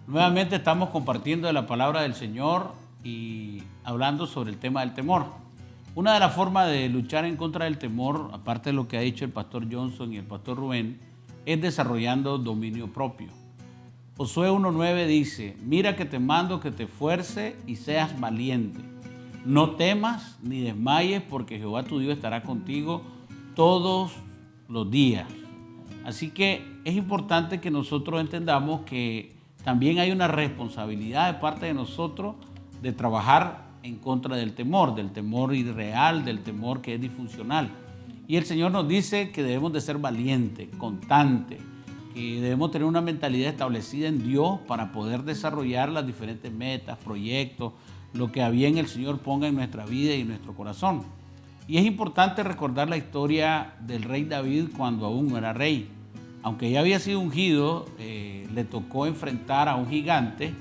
Nuevamente estamos compartiendo de la palabra del Señor y hablando sobre el tema del temor. Una de las formas de luchar en contra del temor, aparte de lo que ha dicho el pastor Johnson y el pastor Rubén, es desarrollando dominio propio. Josué 1:9 dice: mira que te mando que te esfuerces y seas valiente. No temas ni desmayes, porque Jehová tu Dios estará contigo todos los días. Así que es importante que nosotros entendamos que también hay una responsabilidad de parte de nosotros de trabajar en contra del temor irreal, del temor que es disfuncional. Y el Señor nos dice que debemos de ser valientes, constantes, que debemos tener una mentalidad establecida en Dios para poder desarrollar las diferentes metas, proyectos, lo que a bien el Señor ponga en nuestra vida y en nuestro corazón. Y es importante recordar la historia del rey David cuando aún no era rey. Aunque ya había sido ungido, le tocó enfrentar a un gigante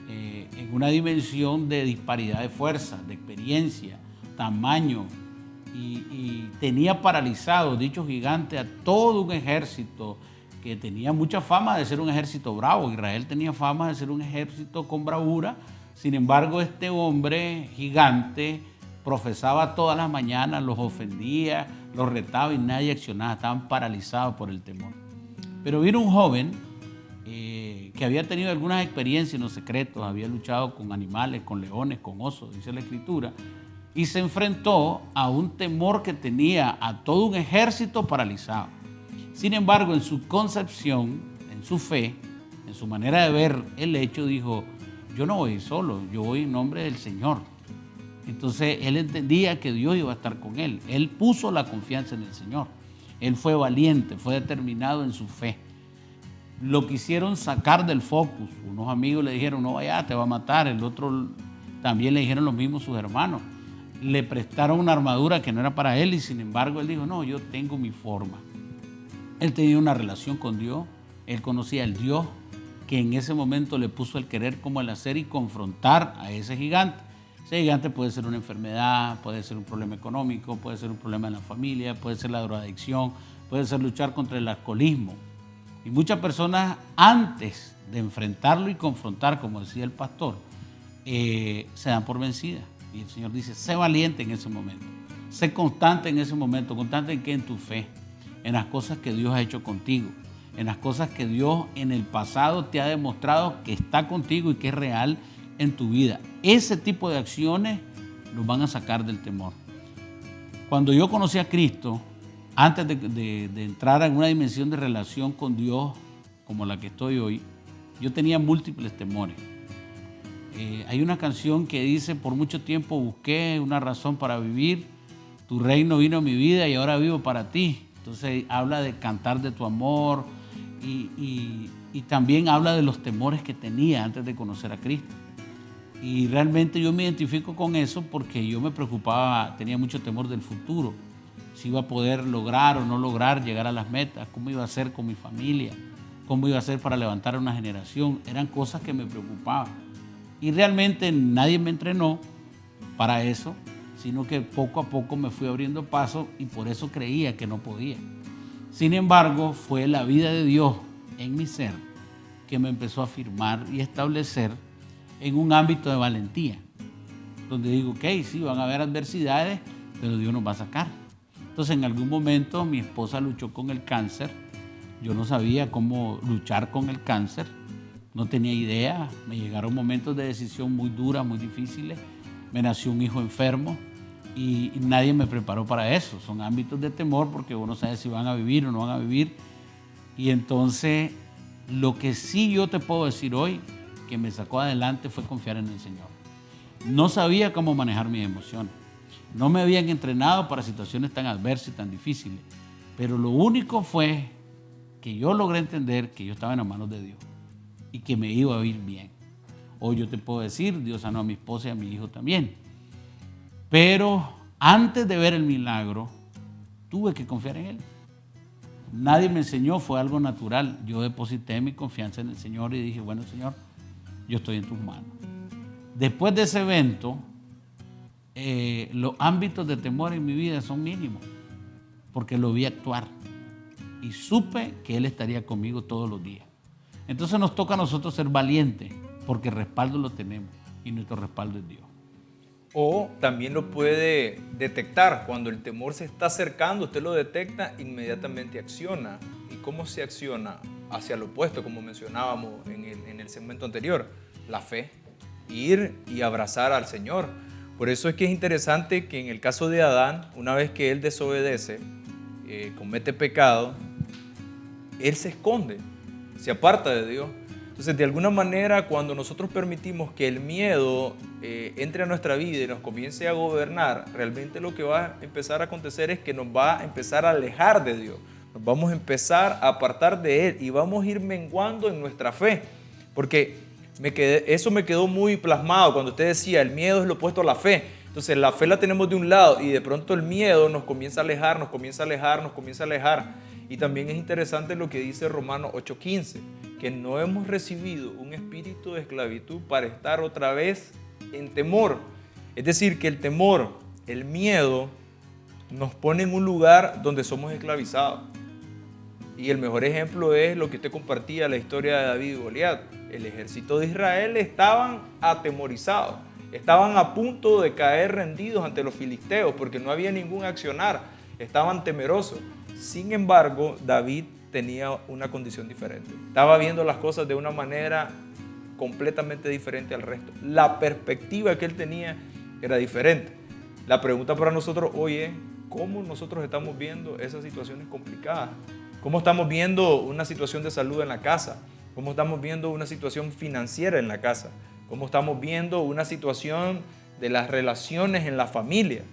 en una dimensión de disparidad de fuerza, de experiencia, tamaño, y tenía paralizado dicho gigante a todo un ejército que tenía mucha fama de ser un ejército bravo. Israel tenía fama de ser un ejército con bravura. Sin embargo, este hombre gigante profesaba todas las mañanas, los ofendía, los retaba y nadie accionaba. Estaban paralizados por el temor. Pero vino un joven que había tenido algunas experiencias en los secretos, había luchado con animales, con leones, con osos, dice la Escritura, y se enfrentó a un temor que tenía a todo un ejército paralizado. Sin embargo, en su concepción, en su fe, en su manera de ver el hecho, dijo: yo no voy solo, yo voy en nombre del Señor. Entonces él entendía que Dios iba a estar con él. Él puso la confianza en el Señor. Él fue valiente, fue determinado en su fe. Lo quisieron sacar del focus. Unos amigos le dijeron: no vaya, te va a matar. El otro también le dijeron lo mismo sus hermanos. Le prestaron una armadura que no era para él y sin embargo él dijo: no, yo tengo mi forma. Él tenía una relación con Dios. Él conocía al Dios que en ese momento le puso el querer como el hacer y confrontar a ese gigante. Ese gigante puede ser una enfermedad, puede ser un problema económico, puede ser un problema en la familia, puede ser la drogadicción, puede ser luchar contra el alcoholismo. Y muchas personas, antes de enfrentarlo y confrontar, como decía el pastor, se dan por vencidas. Y el Señor dice: sé valiente en ese momento, sé constante en ese momento. ¿Constante en qué? En tu fe, en las cosas que Dios ha hecho contigo, en las cosas que Dios en el pasado te ha demostrado que está contigo y que es real en tu vida. Ese tipo de acciones nos van a sacar del temor. Cuando yo conocí a Cristo, antes de entrar en una dimensión de relación con Dios como la que estoy hoy, yo tenía múltiples temores. Hay una canción que dice: por mucho tiempo busqué una razón para vivir, tu reino vino a mi vida y ahora vivo para ti. Entonces habla de cantar de tu amor y también habla de los temores que tenía antes de conocer a Cristo. Y realmente yo me identifico con eso porque yo me preocupaba, tenía mucho temor del futuro, si iba a poder lograr o no lograr llegar a las metas, cómo iba a ser con mi familia, cómo iba a ser para levantar una generación. Eran cosas que me preocupaban. Y realmente nadie me entrenó para eso, sino que poco a poco me fui abriendo paso y por eso creía que no podía. Sin embargo, fue la vida de Dios en mi ser que me empezó a afirmar y establecer en un ámbito de valentía, donde digo: ok, sí, van a haber adversidades, pero Dios nos va a sacar. Entonces, en algún momento mi esposa luchó con el cáncer. Yo no sabía cómo luchar con el cáncer, no tenía idea. Me llegaron momentos de decisión muy duras, muy difíciles. Me nació un hijo enfermo y nadie me preparó para eso. Son ámbitos de temor porque uno sabe si van a vivir o no van a vivir. Y entonces, lo que sí yo te puedo decir hoy que me sacó adelante fue confiar en el Señor. No sabía cómo manejar mis emociones. No me habían entrenado para situaciones tan adversas y tan difíciles. Pero lo único fue que yo logré entender que yo estaba en las manos de Dios y que me iba a ir bien. Hoy yo te puedo decir: Dios sanó a mi esposa y a mi hijo también. Pero antes de ver el milagro, tuve que confiar en Él. Nadie me enseñó, fue algo natural. Yo deposité mi confianza en el Señor y dije: bueno, Señor, yo estoy en tus manos. Después de ese evento, los ámbitos de temor en mi vida son mínimos, porque lo vi actuar y supe que Él estaría conmigo todos los días. Entonces nos toca a nosotros ser valientes, porque respaldo lo tenemos y nuestro respaldo es Dios. O también lo puede detectar. Cuando el temor se está acercando, usted lo detecta, inmediatamente acciona. ¿Y cómo se acciona? Hacia lo opuesto, como mencionábamos en el segmento anterior, la fe. Ir y abrazar al Señor. Por eso es que es interesante que en el caso de Adán, una vez que él desobedece, comete pecado, él se esconde, se aparta de Dios. Entonces, de alguna manera, cuando nosotros permitimos que el miedo entre a nuestra vida y nos comience a gobernar, realmente lo que va a empezar a acontecer es que nos va a empezar a alejar de Dios. Nos vamos a empezar a apartar de Él y vamos a ir menguando en nuestra fe. Porque eso me quedó muy plasmado cuando usted decía, el miedo es lo opuesto a la fe. Entonces, la fe la tenemos de un lado y de pronto el miedo nos comienza a alejar, nos comienza a alejar, nos comienza a alejar. Y también es interesante lo que dice Romanos 8:15, que no hemos recibido un espíritu de esclavitud para estar otra vez en temor. Es decir, que el temor, el miedo, nos pone en un lugar donde somos esclavizados. Y el mejor ejemplo es lo que usted compartía, la historia de David y Goliat. El ejército de Israel estaban atemorizados, estaban a punto de caer rendidos ante los filisteos porque no había ningún accionar, estaban temerosos. Sin embargo, David tenía una condición diferente. Estaba viendo las cosas de una manera completamente diferente al resto. La perspectiva que él tenía era diferente. La pregunta para nosotros hoy es, ¿cómo nosotros estamos viendo esas situaciones complicadas? ¿Cómo estamos viendo una situación de salud en la casa? ¿Cómo estamos viendo una situación financiera en la casa? ¿Cómo estamos viendo una situación de las relaciones en la familia?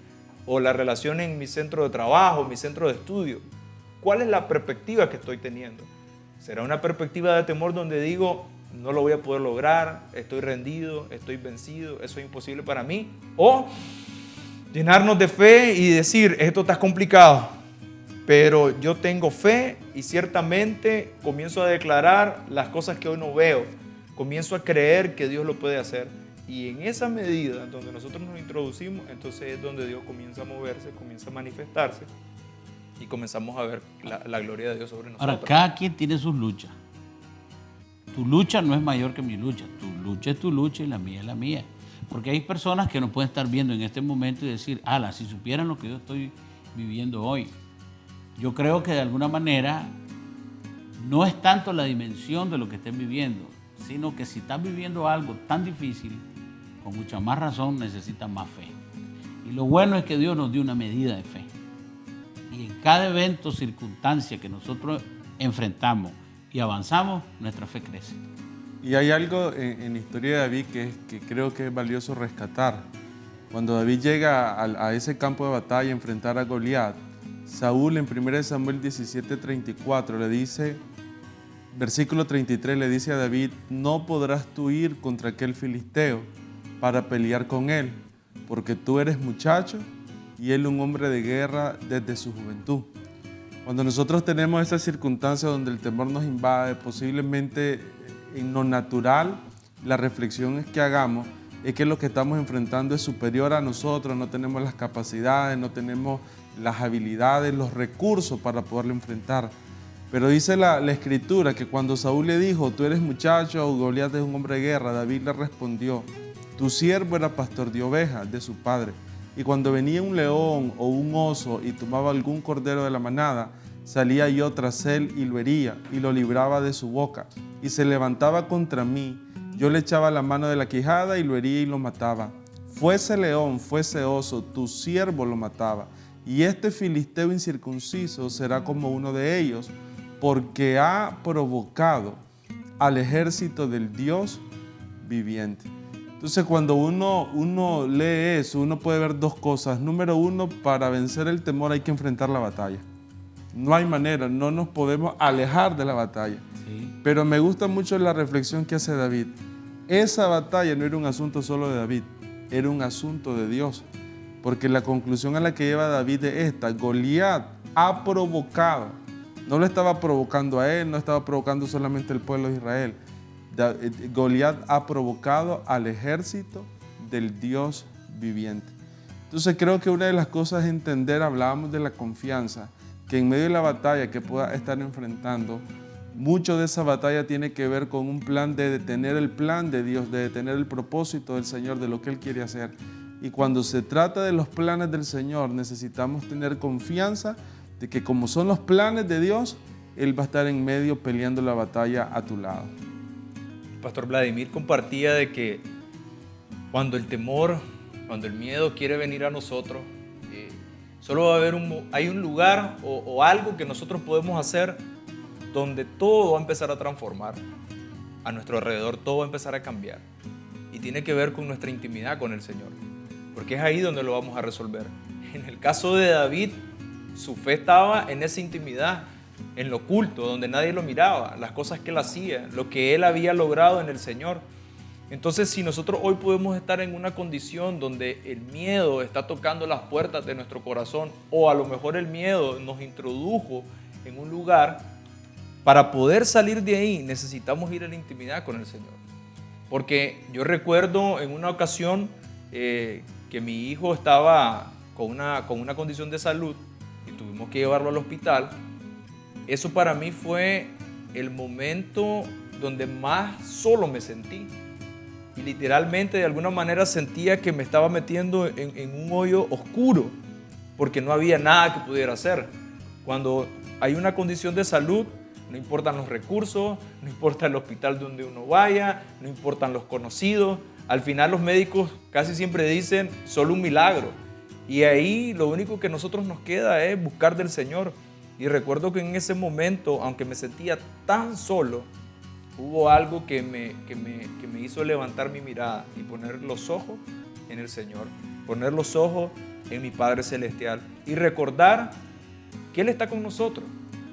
O la relación en mi centro de trabajo, mi centro de estudio. ¿Cuál es la perspectiva que estoy teniendo? ¿Será una perspectiva de temor donde digo, no lo voy a poder lograr, estoy rendido, estoy vencido, eso es imposible para mí? ¿O llenarnos de fe y decir, esto está complicado, pero yo tengo fe y ciertamente comienzo a declarar las cosas que hoy no veo, comienzo a creer que Dios lo puede hacer? Y en esa medida donde nosotros nos introducimos, entonces es donde Dios comienza a moverse, comienza a manifestarse y comenzamos a ver la gloria de Dios sobre nosotros. Ahora, cada quien tiene sus luchas. Tu lucha no es mayor que mi lucha. Tu lucha es tu lucha y la mía es la mía. Porque hay personas que nos pueden estar viendo en este momento y decir, ala, si supieran lo que yo estoy viviendo hoy. Yo creo que de alguna manera no es tanto la dimensión de lo que estén viviendo, sino que si estás viviendo algo tan difícil, con mucha más razón necesitas más fe. Y lo bueno es que Dios nos dio una medida de fe. Y en cada evento, circunstancia que nosotros enfrentamos y avanzamos, nuestra fe crece. Y hay algo en la historia de David que creo que es valioso rescatar. Cuando David llega a ese campo de batalla a enfrentar a Goliat, Saúl en 1 Samuel 17:34 le dice, versículo 33 le dice a David, no podrás tú ir contra aquel filisteo para pelear con él, porque tú eres muchacho y él un hombre de guerra desde su juventud. Cuando nosotros tenemos esa circunstancia donde el temor nos invade, posiblemente en lo natural, la reflexión es que hagamos es que lo que estamos enfrentando es superior a nosotros, no tenemos las capacidades, no tenemos las habilidades, los recursos para poderlo enfrentar. Pero dice la Escritura que cuando Saúl le dijo, tú eres muchacho, o Goliat es un hombre de guerra, David le respondió, tu siervo era pastor de ovejas de su padre. Y cuando venía un león o un oso y tomaba algún cordero de la manada, salía yo tras él y lo hería y lo libraba de su boca. Y se levantaba contra mí, yo le echaba la mano de la quijada y lo hería y lo mataba. Fuese león, fuese oso, tu siervo lo mataba. Y este filisteo incircunciso será como uno de ellos, porque ha provocado al ejército del Dios viviente. Entonces, cuando uno lee eso, uno puede ver dos cosas. Número uno, para vencer el temor hay que enfrentar la batalla. No hay manera, no nos podemos alejar de la batalla. Sí. Pero me gusta mucho la reflexión que hace David. Esa batalla no era un asunto solo de David, era un asunto de Dios. Porque la conclusión a la que lleva David es esta: Goliat ha provocado, no lo estaba provocando a él, no estaba provocando solamente al pueblo de Israel. Goliat ha provocado al ejército del Dios viviente. Entonces creo que una de las cosas es entender, hablábamos de la confianza, que en medio de la batalla que pueda estar enfrentando, mucho de esa batalla tiene que ver con un plan de detener el plan de Dios, de detener el propósito del Señor, de lo que Él quiere hacer. Y cuando se trata de los planes del Señor, necesitamos tener confianza de que como son los planes de Dios, Él va a estar en medio peleando la batalla a tu lado. Pastor Vladimir compartía de que cuando el temor, cuando el miedo quiere venir a nosotros, solo va a haber hay un lugar o algo que nosotros podemos hacer donde todo va a empezar a transformar. A nuestro alrededor todo va a empezar a cambiar. Y tiene que ver con nuestra intimidad con el Señor. Porque es ahí donde lo vamos a resolver. En el caso de David, su fe estaba en esa intimidad, en lo oculto, donde nadie lo miraba, las cosas que él hacía, lo que él había logrado en el Señor. Entonces, si nosotros hoy podemos estar en una condición donde el miedo está tocando las puertas de nuestro corazón, o a lo mejor el miedo nos introdujo en un lugar, para poder salir de ahí necesitamos ir a la intimidad con el Señor. Porque yo recuerdo en una ocasión que mi hijo estaba con una condición de salud y tuvimos que llevarlo al hospital. Eso para mí fue el momento donde más solo me sentí. Y literalmente de alguna manera sentía que me estaba metiendo en un hoyo oscuro porque no había nada que pudiera hacer. Cuando hay una condición de salud, no importan los recursos, no importa el hospital donde uno vaya, no importan los conocidos. Al final los médicos casi siempre dicen solo un milagro. Y ahí lo único que a nosotros nos queda es buscar del Señor. Y recuerdo que en ese momento, aunque me sentía tan solo, hubo algo que me hizo levantar mi mirada y poner los ojos en el Señor, poner los ojos en mi Padre Celestial y recordar que Él está con nosotros,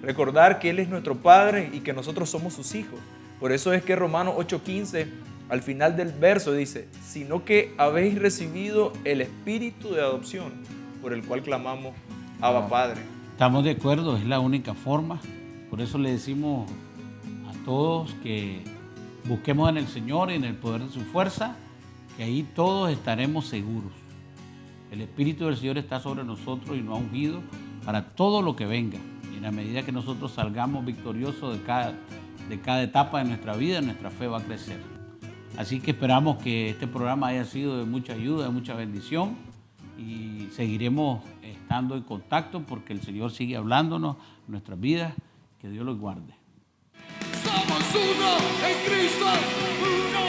recordar que Él es nuestro Padre y que nosotros somos sus hijos. Por eso es que Romanos 8:15, al final del verso dice, sino que habéis recibido el Espíritu de adopción por el cual clamamos, Abba Padre. Estamos de acuerdo, es la única forma. Por eso le decimos a todos que busquemos en el Señor y en el poder de su fuerza, que ahí todos estaremos seguros. El Espíritu del Señor está sobre nosotros y nos ha ungido para todo lo que venga. Y en la medida que nosotros salgamos victoriosos de cada etapa de nuestra vida, nuestra fe va a crecer. Así que esperamos que este programa haya sido de mucha ayuda, de mucha bendición y seguiremos estando en contacto porque el Señor sigue hablándonos en nuestras vidas. Que Dios los guarde. Somos uno en Cristo, uno